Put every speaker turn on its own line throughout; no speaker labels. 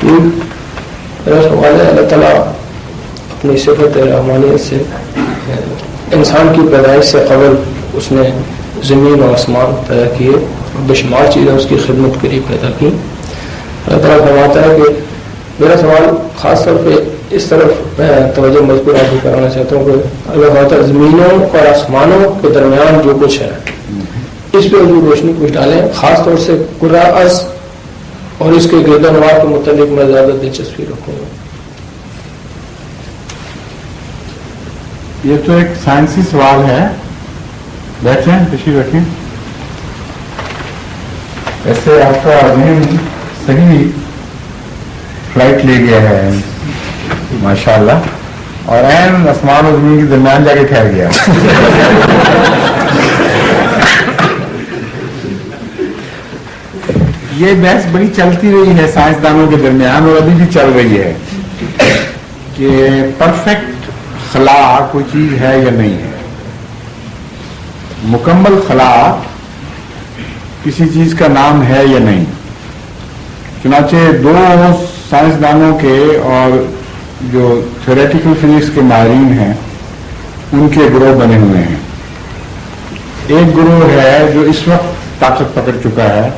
میرا سوال ہے، اللہ تعالیٰ اپنی صفت رحمانیت سے انسان کی پیدائش سے قبل اس نے زمین اور آسمان پیدا کیے اور بشمار چیزیں اس کی خدمت کے لیے پیدا کی. اللہ تعالیٰ فرماتا ہے کہ میرا سوال خاص طور پہ اس طرف توجہ مذکور آپ کو کرانا چاہتا ہوں کہ اللہ تعالیٰ زمینوں اور آسمانوں کے درمیان جو کچھ ہے اس پہ حضور روشنی کچھ ڈالیں، خاص طور سے قرہ ارض اور اس کے گرد و نواح کے متعلق میں زیادہ دلچسپی رکھوں گا.
یہ تو ایک سائنسی سوال ہے. بیٹھیں، تشریف رکھیں. ایسے آپ کا ذہن صحیح فلائٹ لے گیا ہے ماشاءاللہ، اور عین آسمان اور زمین کے درمیان جا کے ٹھہر گیا. یہ بحث بڑی چلتی رہی ہے سائنسدانوں کے درمیان اور ابھی بھی چل رہی ہے کہ پرفیکٹ خلا کوئی چیز ہے یا نہیں ہے. مکمل خلا کسی چیز کا نام ہے یا نہیں. چنانچہ دو سائنسدانوں کے اور جو تھیوریٹیکل فزکس کے ماہرین ہیں ان کے گروہ بنے ہوئے ہیں. ایک گروہ ہے جو اس وقت طاقت پکڑ چکا ہے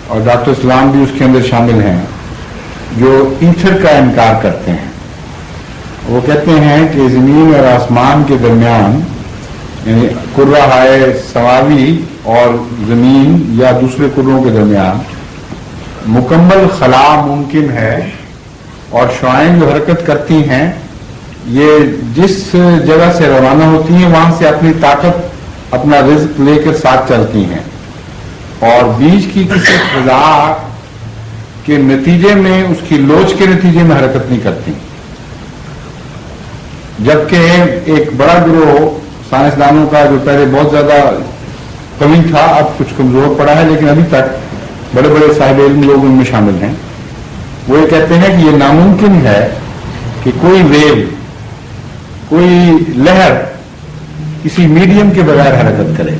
اور ڈاکٹر اسلام بھی اس کے اندر شامل ہیں، جو ایتھر کا انکار کرتے ہیں. وہ کہتے ہیں کہ زمین اور آسمان کے درمیان، یعنی کرۂ سماوی اور زمین یا دوسرے کروں کے درمیان مکمل خلا ممکن ہے، اور شعاعیں جو حرکت کرتی ہیں یہ جس جگہ سے روانہ ہوتی ہیں وہاں سے اپنی طاقت، اپنا رزق لے کر ساتھ چلتی ہیں، اور بیچ کی کسی فضا کے نتیجے میں، اس کی لوچ کے نتیجے میں حرکت نہیں کرتی. جبکہ ایک بڑا گروہ سائنسدانوں کا جو پہلے بہت زیادہ قوی تھا اب کچھ کمزور پڑا ہے، لیکن ابھی تک بڑے بڑے صاحب علم لوگ ان میں شامل ہیں، وہ یہ کہتے ہیں کہ یہ ناممکن ہے کہ کوئی ویو، کوئی لہر کسی میڈیم کے بغیر حرکت کرے،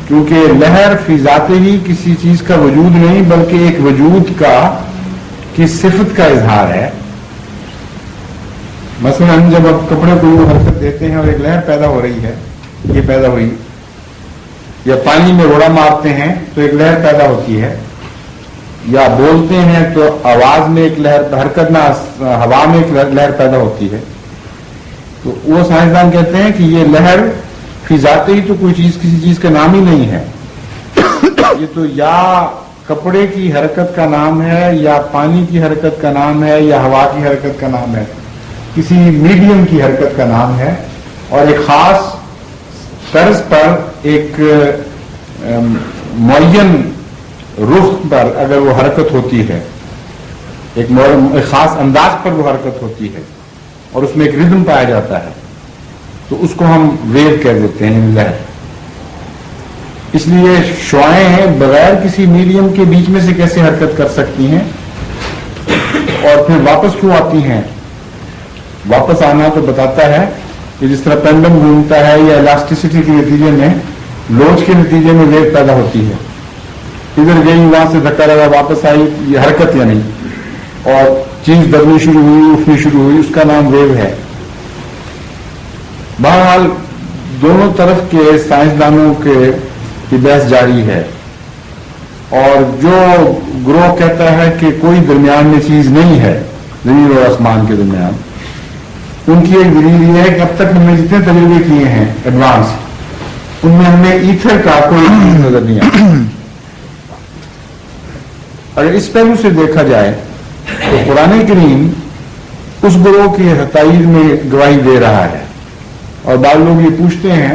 کیونکہ لہر فی ذات ہی کسی چیز کا وجود نہیں بلکہ ایک وجود کی صفت کا اظہار ہے. مثلا جب آپ کپڑے کو حرکت دیتے ہیں اور ایک لہر پیدا ہو رہی ہے، یہ پیدا ہوئی، یا پانی میں روڑا مارتے ہیں تو ایک لہر پیدا ہوتی ہے، یا بولتے ہیں تو آواز میں ایک لہر، حرکت میں ہوا میں ایک لہر پیدا ہوتی ہے. تو وہ سائنسدان کہتے ہیں کہ یہ لہر فی ذات ہی تو کوئی چیز کسی چیز کا نام ہی نہیں ہے. یہ تو یا کپڑے کی حرکت کا نام ہے، یا پانی کی حرکت کا نام ہے، یا ہوا کی حرکت کا نام ہے، کسی میڈیم کی حرکت کا نام ہے، اور ایک خاص طرز پر ایک معین رخ پر اگر وہ حرکت ہوتی ہے، ایک خاص انداز پر وہ حرکت ہوتی ہے اور اس میں ایک ردم پایا جاتا ہے، تو اس کو ہم ویو کہہ دیتے ہیں، لہر. اس لیے شعاعیں بغیر کسی میڈیم کے بیچ میں سے کیسے حرکت کر سکتی ہیں اور پھر واپس کیوں آتی ہیں. واپس آنا تو بتاتا ہے کہ جس طرح پینڈم گھومتا ہے یا الاسٹیسٹی کے نتیجے میں، لوچ کے نتیجے میں ویو پیدا ہوتی ہے، ادھر گئی وہاں سے دھکا لگا واپس آئی، یہ حرکت یا نہیں، اور چیز دبنی شروع ہوئی، اٹھنی شروع ہوئی، اس کا نام ویو ہے. بہرحال دونوں طرف کے سائنسدانوں کی بحث جاری ہے، اور جو گروہ کہتا ہے کہ کوئی درمیان میں چیز نہیں ہے زمین اور آسمان کے درمیان، ان کی ایک دلیل یہ ہے کہ اب تک ہم نے جتنے تجربے کیے ہیں ایڈوانس، ان میں ہمیں ایتھر کا کوئی چیز نظر نہیں آتا. اگر اس پہلو سے دیکھا جائے تو قرآن کریم اس گروہ کی تائید میں گواہی دے رہا ہے، اور بعض لوگ یہ پوچھتے ہیں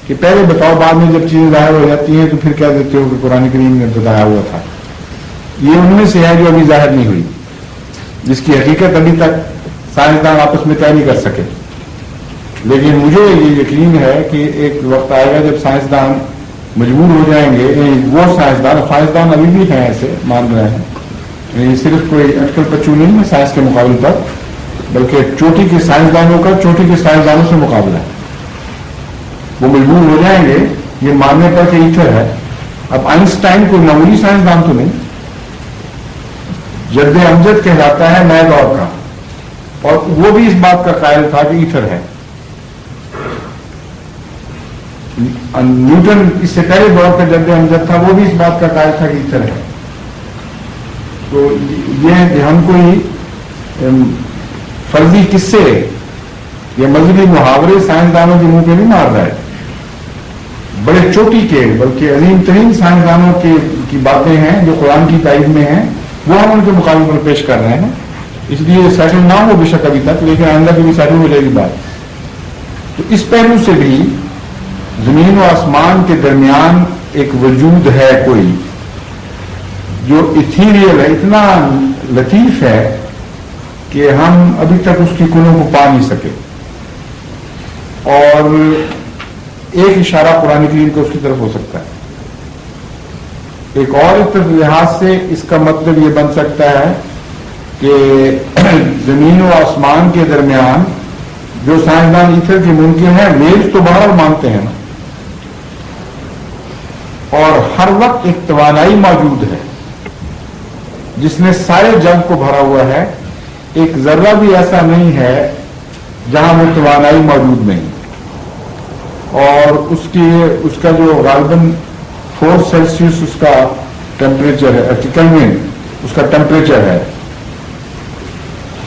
کہ پہلے بتاؤ، بعد میں جب چیزیں ظاہر ہو جاتی ہیں تو پھر کہہ دیتے ہو کہ قرآن کریم نے بتایا ہوا تھا. یہ ان میں سے ہے جو ابھی ظاہر نہیں ہوئی، جس کی حقیقت ابھی تک سائنسدان آپس میں طے نہیں کر سکے. لیکن مجھے یہ یقین ہے کہ ایک وقت آئے گا جب سائنسدان مجبور ہو جائیں گے، وہ سائنسدان ابھی بھی ہیں ایسے مان رہے ہیں، یہ صرف کوئی اٹکل پچو نہیں ہے سائنس کے مقابلے پر، بلکہ چوٹی کے سائنسدانوں کا چوٹی کے سائنسدانوں سے مقابلہ ہے. وہ مجبور ہو جائیں گے یہ ماننے پر کہ ایتھر ہے. اب آئنسٹائن کوئی معمولی سائنسدان تو نہیں، جد امجد کہلاتا ہے نئے دور کا، اور وہ بھی اس بات کا قائل تھا کہ ایتھر ہے۔ نیوٹن اس سے پہلے دور کا جد امجد تھا، وہ بھی اس بات کا قائل تھا کہ ایتھر ہے۔ تو یہ ہم کوئی فرضی قصے یا مذہبی محاورے سائنسدانوں کے منہ پہ نہیں مار رہا ہے، بڑے چوٹی کے بلکہ عظیم ترین سائنسدانوں کی باتیں ہیں جو قرآن کی تائید میں ہیں، وہ ہم ان کے مقابلے پر پیش کر رہے ہیں۔ اس لیے سیٹل نہ ہو بے شک ابھی تک، لیکن آئندہ بھی سیٹل ہو جائے گی بات۔ تو اس پہلو سے بھی زمین و آسمان کے درمیان ایک وجود ہے کوئی جو ایتھیریل ہے، اتنا لطیف ہے کہ ہم ابھی تک اس کی کنوں کو پا نہیں سکے، اور ایک اشارہ قرآن کریم کا اس کی طرف ہو سکتا ہے۔ ایک اور لحاظ سے اس کا مطلب یہ بن سکتا ہے کہ زمین و آسمان کے درمیان جو سائنسدان ایتھر کے منکر ہیں، ویوز تو بہرحال مانتے ہیں نا، اور ہر وقت ایک توانائی موجود ہے جس نے سارے جگ کو بھرا ہوا ہے، ایک ذرہ بھی ایسا نہیں ہے جہاں وہ توانائی موجود نہیں، اور اس کا جو غالباً 4 سیلسیس اس کا ٹیمپریچر ہے، کیلوین اس کا ٹیمپریچر ہے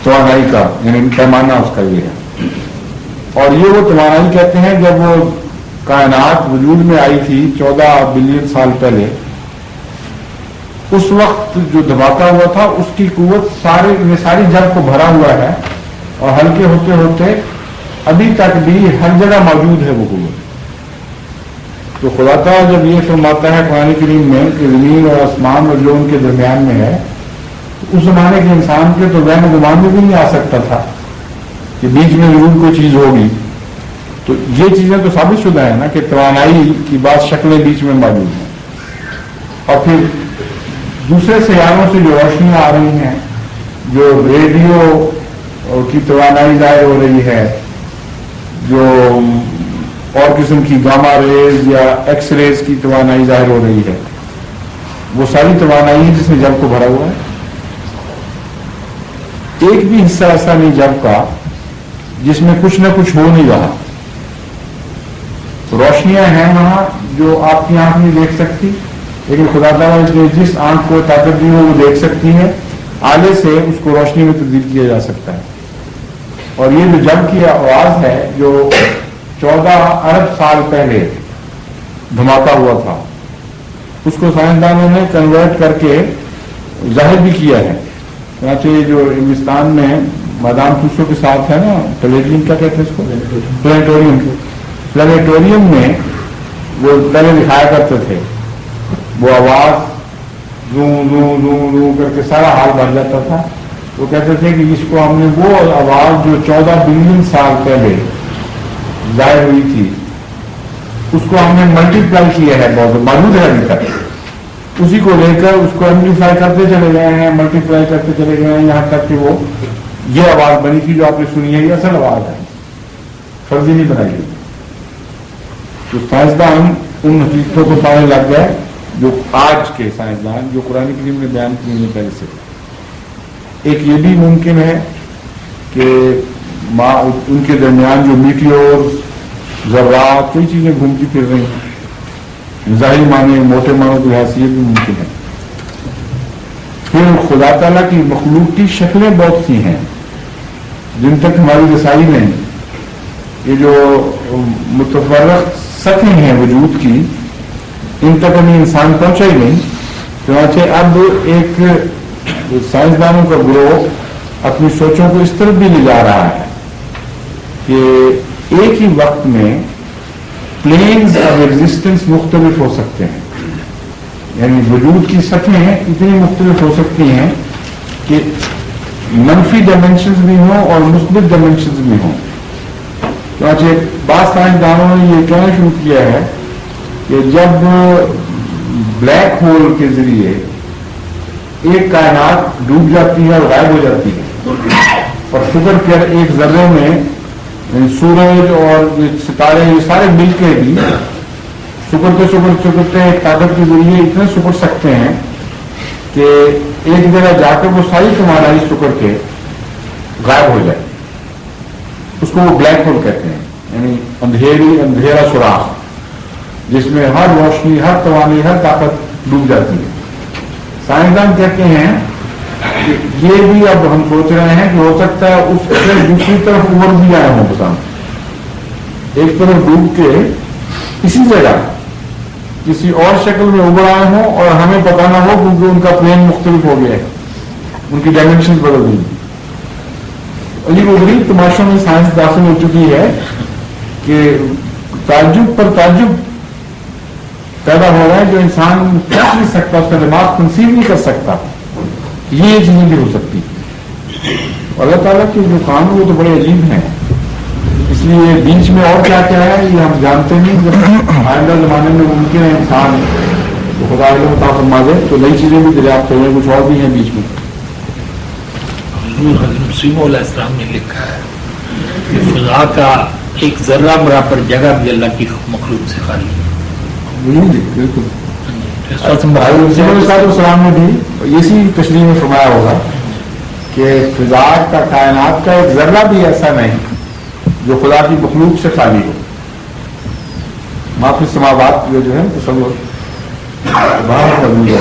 توانائی کا، یعنی پیمانہ اس کا یہ ہے۔ اور یہ وہ توانائی کہتے ہیں جب وہ کائنات وجود میں آئی تھی 14 بلین سال پہلے، اس وقت جو دھماکہ ہوا تھا اس کی قوت ساری جگ کو بھرا ہوا ہے، اور ہلکے ہوتے ہوتے ابھی تک بھی ہر جگہ موجود ہے وہ قوت۔ تو خدا تعالیٰ جب یہ فرماتا ہے قرآن کریم میں کہ زمین اور آسمان اور جو ان کے درمیان میں ہے، اس زمانے کے انسان کے تو وہم گمان میں بھی نہیں آ سکتا تھا کہ بیچ میں ضرور کوئی چیز ہوگی۔ تو یہ چیزیں تو ثابت شدہ ہے نا کہ توانائی کی بعض شکلیں بیچ میں موجود ہیں، اور پھر دوسرے سیاروں سے جو روشنیاں آ رہی ہیں، جو ریڈیو کی توانائی ظاہر ہو رہی ہے، جو اور قسم کی گاما ریز یا ایکس ریز کی توانائی ظاہر ہو رہی ہے، وہ ساری توانائی ہے جس نے جگ کو بھرا ہوا ہے۔ ایک بھی حصہ ایسا نہیں جگ کا جس میں کچھ نہ کچھ ہو نہیں رہا۔ روشنیاں ہیں وہاں جو آپ کی آنکھ نہیں دیکھ سکتی، لیکن خدا تعالیٰ نے جس آنکھ کو طاقت دی ہو وہ دیکھ سکتی ہے، آلے سے اس کو روشنی میں تبدیل کیا جا سکتا ہے۔ اور یہ جو جگ کی آواز ہے جو 14 ارب سال پہلے دھماکہ ہوا تھا، اس کو سائنسدانوں نے کنورٹ کر کے ظاہر بھی کیا ہے۔ چنانچہ جو ہندوستان میں مادام توسو کے ساتھ ہے نا پلیٹیم، کیا کہتے ہیں اس کو، پلانیٹوریم میں وہ پہلے دکھایا کرتے تھے، وہ آواز رو رو رو رو کر کے سارا حال بھر جاتا تھا۔ وہ کہتے تھے کہ اس کو ہم نے وہ آواز جو 14 بلین سال پہلے ظاہر ہوئی تھی، اس کو ہم نے ملٹی پلائی کیا ہے، بہت موجود ہے ابھی تک، اسی کو لے کر اس کو ایمپلیفائی کرتے چلے گئے ہیں، ملٹی پلائی کرتے چلے گئے ہیں، یہاں تک کہ وہ یہ آواز بنی تھی جو آپ نے سنی ہے، یہ اصل آواز ہے، فرضی نہیں بنائی گئی۔ تو سائنسدان ان حقیقتوں کو پانے لگ گئے جو آج کے سائنسدان جو قرآن کریم نے بیان کیے ہیں پہلے سے۔ ایک یہ بھی ممکن ہے کہ ان کے درمیان جو میٹیورز، ذرات، کئی چیزیں گھومتی پھر رہی ہیں، ظاہری معنی موٹے معنوں کی حیثیت بھی ممکن ہے۔ پھر خدا تعالیٰ کی مخلوق کی شکلیں بہت سی ہیں جن تک ہماری رسائی نہیں، یہ جو متفرق سطحیں ہیں وجود کی، ان تک ابھی انسان پہنچا ہی نہیں۔ چنانچہ اب ایک سائنسدانوں کا گروہ اپنی سوچوں کو اس طرف بھی لے جا رہا ہے کہ ایک ہی وقت میں پلینز آف ایگزسٹنس مختلف ہو سکتے ہیں، یعنی وجود کی سطحیں اتنی مختلف ہو سکتی ہیں کہ منفی ڈائمینشنز بھی ہوں اور مثبت ڈائمینشنز بھی ہوں۔ چنانچہ بعض سائنسدانوں نے یہ کہنا شروع کیا ہے کہ جب بلیک ہول کے ذریعے ایک کائنات ڈوب جاتی ہے اور غائب ہو جاتی ہے، اور سپر کر ایک ذرے میں سورج اور ستارے یہ سارے مل کے بھی سپرتے ایک طاقت کے ذریعے اتنے سپر سکتے ہیں کہ ایک جگہ جا کر وہ ساری توانائی سکڑ کے غائب ہو جائے. اس کو وہ بلیک ہول کہتے ہیں، یعنی اندھیرا سوراخ جس میں ہر روشنی، ہر توانائی، ہر طاقت ڈوب جاتی ہے. سائنسدان کہتے ہیں کہ یہ بھی اب ہم سوچ رہے ہیں کہ ہو سکتا ہے اس سے دوسری طرف ابھر بھی آئے ہوں کسان، ایک طرف ڈوب کے اسی جگہ کسی اور شکل میں ابھر آئے ہوں اور ہمیں پتا نہ ہو کیونکہ ان کا پلین مختلف ہو گیا ہے، ان کی ڈائمینشن بدل گئی. عجیب و غریب تماشوں میں سائنس داخل ہو چکی ہے کہ تعجب پر تعجب پیدا ہو رہا ہے جو انسان سوچ نہیں سکتا، اس کا دماغ کنسیو نہیں کر سکتا یہ چیزیں بھی ہو سکتی. اللہ تعالیٰ کے جو کام وہ تو بڑے عجیب ہیں. اس لیے بیچ میں اور کیا کیا ہے یہ ہم جانتے نہیں. جب آئندہ زمانے میں ممکن ہے انسان تو خدا علم عطا فرما دے تو نئی چیزیں بھی دریافت ہو رہی ہیں، کچھ اور بھی ہیں بیچ میں.
حضرت مسیم علیہ السلام نے لکھا ہے کہ فضا کا ایک ذرہ برابر جگہ بھی اللہ کی مخلوق سے خالی ہے.
بالکل السلام نے بھی اسی تشریح میں فرمایا ہوگا کہ فضا کا کائنات کا ایک ذرہ بھی ایسا نہیں جو خدا کی مخلوق سے خالی ہو. معافی سماوات جو ہے تصور باہر موجود ہے.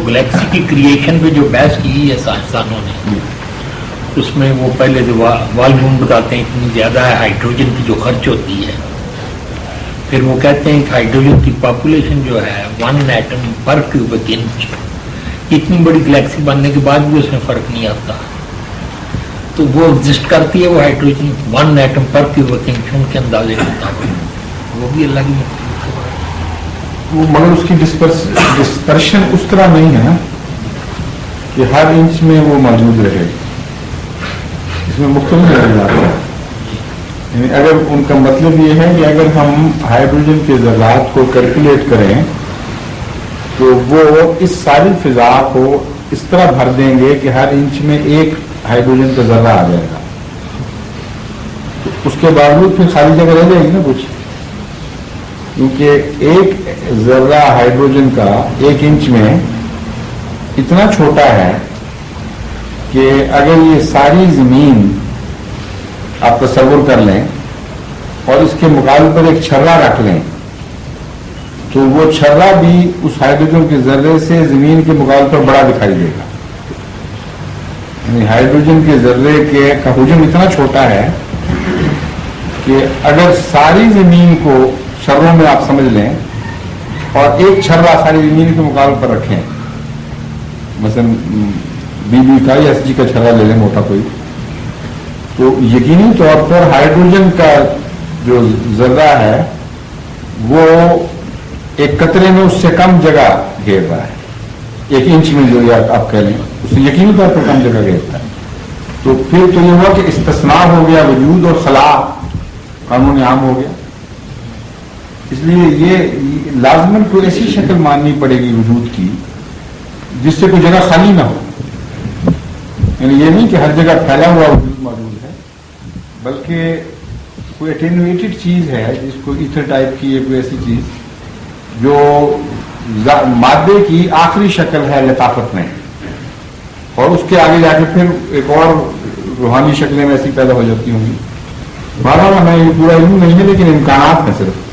گلیکسی کی کریشن پہ جو بحث کی ہے سائنسدانوں نے، اس میں وہ پہلے جو والیوم بتاتے ہیں اتنی زیادہ ہے ہائیڈروجن کی جو خرچ ہوتی ہے، پھر وہ کہتے ہیں کہ ہائیڈروجن کی پاپولیشن جو ہے 1 ایٹم پر کیوبک انچ، اتنی بڑی گلیکسی بننے کے بعد بھی اس میں فرق نہیں آتا. تو وہ ایگزسٹ کرتی ہے وہ ہائیڈروجن 1 ایٹم پر کیوبک انچ ان کے اندازے کے مطابق، وہ بھی اللہ کی
وہ مگر اس کی ڈسپرشن اس طرح نہیں ہے نا کہ ہر انچ میں وہ موجود رہے. اس میں مختلف نظریات ہیں. یعنی اگر ان کا مطلب یہ ہے کہ اگر ہم ہائیڈروجن کے ذرات کو کیلکولیٹ کریں تو وہ اس ساری فضا کو اس طرح بھر دیں گے کہ ہر انچ میں ایک ہائیڈروجن کا ذرہ آ جائے گا. تو اس کے باوجود پھر خالی جگہ رہ جائے گی نا کچھ، کیونکہ ایک ذرہ ہائیڈروجن کا 1 انچ میں اتنا چھوٹا ہے کہ اگر یہ ساری زمین آپ تصور کر لیں اور اس کے مقابلے پر ایک چھرا رکھ لیں تو وہ چھرا بھی اس ہائیڈروجن کے ذرے سے زمین کے مقابلے پر بڑا دکھائی دے گا. یعنی ہائیڈروجن کے ذرے کا حجم اتنا چھوٹا ہے کہ اگر ساری زمین کو چھروں میں آپ سمجھ لیں اور ایک چھرا ساری زمین کے مقابلے پر رکھیں، مثلا BB کا یا SG کا چھرا لے لیں موٹا کوئی، تو یقینی طور پر ہائیڈروجن کا جو ذرہ ہے وہ ایک قطرے میں اس سے کم جگہ گھیر رہا ہے. 1 انچ میں جو آپ کہہ لیں اس سے یقینی طور پر کم جگہ گھیرتا ہے. تو پھر تو یہ ہوا کہ استثناء ہو گیا وجود اور خلا قانون عام ہو گیا. اس لیے یہ لازماً کوئی ایسی شکل ماننی پڑے گی وجود کی جس سے کوئی جگہ خالی نہ ہو. یعنی یہ نہیں کہ ہر جگہ پھیلا ہوا وجود موجود ہے، بلکہ کوئی اٹینویٹڈ چیز ہے جس کو ایتھر ٹائپ کی ہے، کوئی ایسی چیز جو مادے کی آخری شکل ہے لطافت میں، اور اس کے آگے جا کے پھر ایک اور روحانی شکلیں ایسی پیدا ہو جاتی ہوں گی. بہرحال ہمیں یہ پورا علم نہیں ہے لیکن امکانات ہیں صرف.